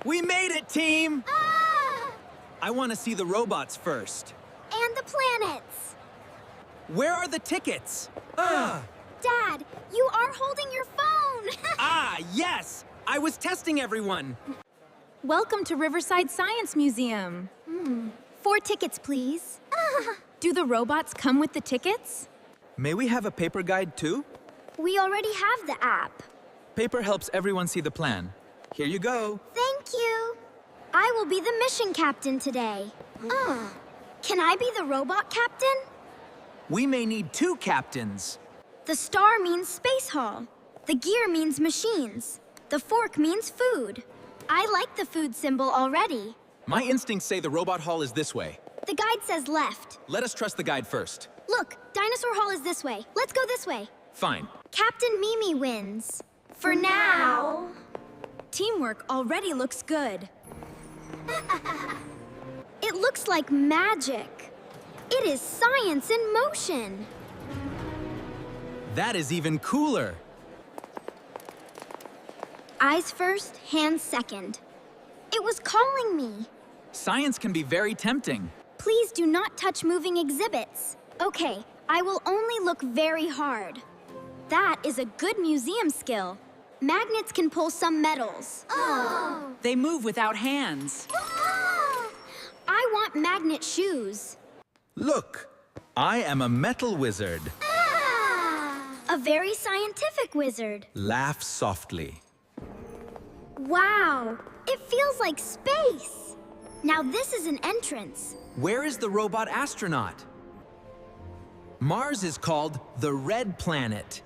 We made it, team! Ah! I want to see the robots first. And the planets. Where are the tickets? Dad, you are holding your phone. Ah, yes! I was testing everyone. Welcome to Riverside Science Museum. 4 tickets, please. Do the robots come with the tickets? May we have a paper guide too? We already have the app. Paper helps everyone see the plan. Here you go. Thank you. I will be the mission captain today. Can I be the robot captain? We may need 2 captains. The star means space hall. The gear means machines. The fork means food. I like the food symbol already. My instincts say the robot hall is this way. The guide says left. Let us trust the guide first. Look, dinosaur hall is this way. Let's go this way. Fine. Captain Mimi wins. For now. Teamwork already looks good. It looks like magic. It is science in motion. That is even cooler. Eyes first, hands second. It was calling me. Science can be very tempting. Please do not touch moving exhibits. Okay, I will only look very hard. That is a good museum skill. Magnets can pull some metals. They move without hands. I want magnet shoes. Look, I am a metal wizard. A very scientific wizard. Laugh softly. Wow, it feels like space. Now this is an entrance. Where is the robot astronaut? Mars is called the red planet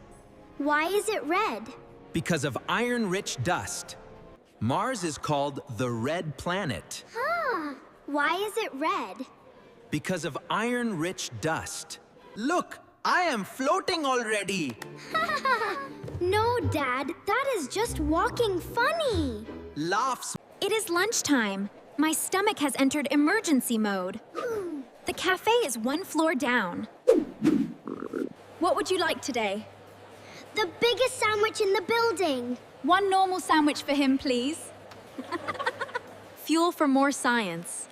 Why is it red? because of iron-rich dust. Mars is called the red planet Why is it red? because of iron-rich dust. Look, I am floating already. No, Dad, that is just walking funny. Laughs. It is lunchtime. My stomach has entered emergency mode. The cafe is 1 floor down. What would you like today? The biggest sandwich in the building. 1 normal sandwich for him, please. Fuel for more science.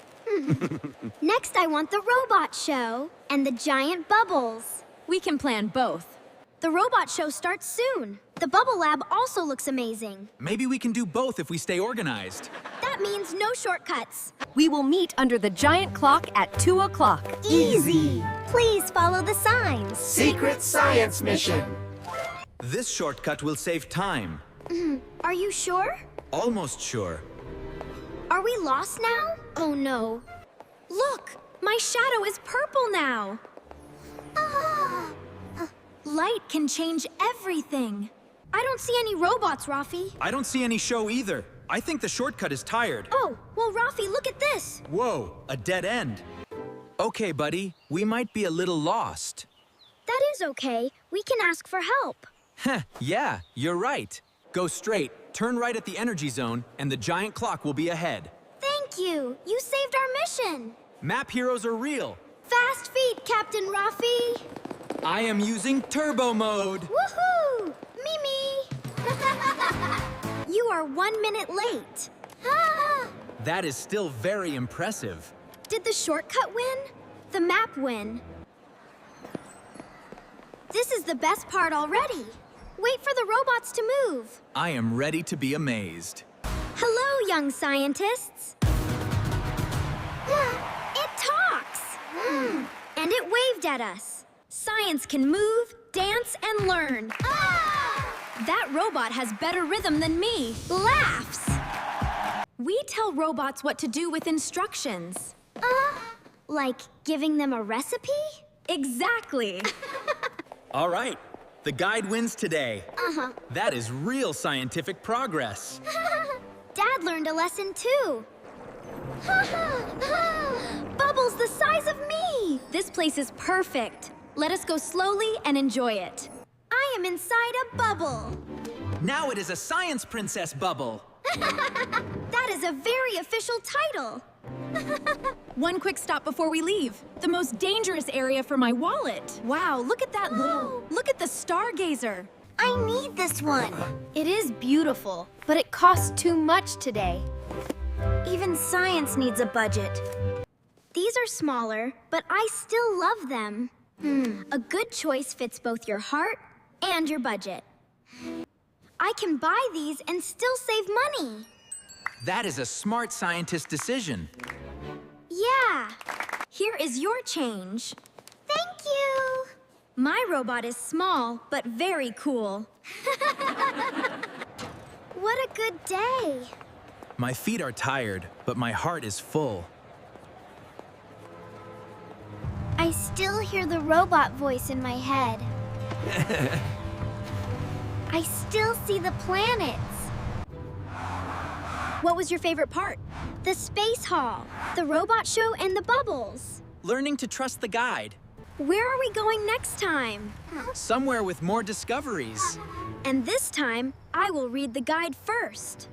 Next, I want the robot show and the giant bubbles. We can plan both. The robot show starts soon. The bubble lab also looks amazing. Maybe we can do both if we stay organized. That means no shortcuts. We will meet under the giant clock at 2 o'clock. Easy. Please follow the signs. Secret science mission. This shortcut will save time. Are you sure? Almost sure. Are we lost now? Oh no. Look, my shadow is purple now. Light can change everything. I don't see any robots, Rafi. I don't see any show either. I think the shortcut is tired. Oh, well, Rafi, look at this. Whoa, a dead end. Okay, buddy, we might be a little lost. That is okay. We can ask for help. Heh, yeah, you're right. Go straight, turn right at the energy zone, and the giant clock will be ahead. Thank you. You saved our mission. Map heroes are real. Fast feet, Captain Rafi. I am using turbo mode. Woohoo! Mimi! You are 1 minute late. That is still very impressive. Did the shortcut win? The map win. This is the best part already. Wait for the robots to move. I am ready to be amazed. Hello, young scientists. It talks. And it waved at us. Science can move, dance, and learn. That robot has better rhythm than me. Laughs. We tell robots what to do with instructions. Like giving them a recipe? Exactly. All right, the guide wins today. That is real scientific progress. Dad learned a lesson too. Bubbles the size of me. This place is perfect. Let us go slowly and enjoy it. I am inside a bubble. Now it is a science princess bubble. That is a very official title. One quick stop before we leave. The most dangerous area for my wallet. Wow, look at that look at the stargazer. I need this one. It is beautiful, but it costs too much today. Even science needs a budget. These are smaller, but I still love them. A good choice fits both your heart and your budget. I can buy these and still save money. That is a smart scientist decision. Yeah. Here is your change. Thank you. My robot is small, but very cool. What a good day. My feet are tired, but my heart is full. I still hear the robot voice in my head. I still see the planets. What was your favorite part? The space hall, the robot show, and the bubbles. Learning to trust the guide. Where are we going next time? Somewhere with more discoveries. And this time, I will read the guide first.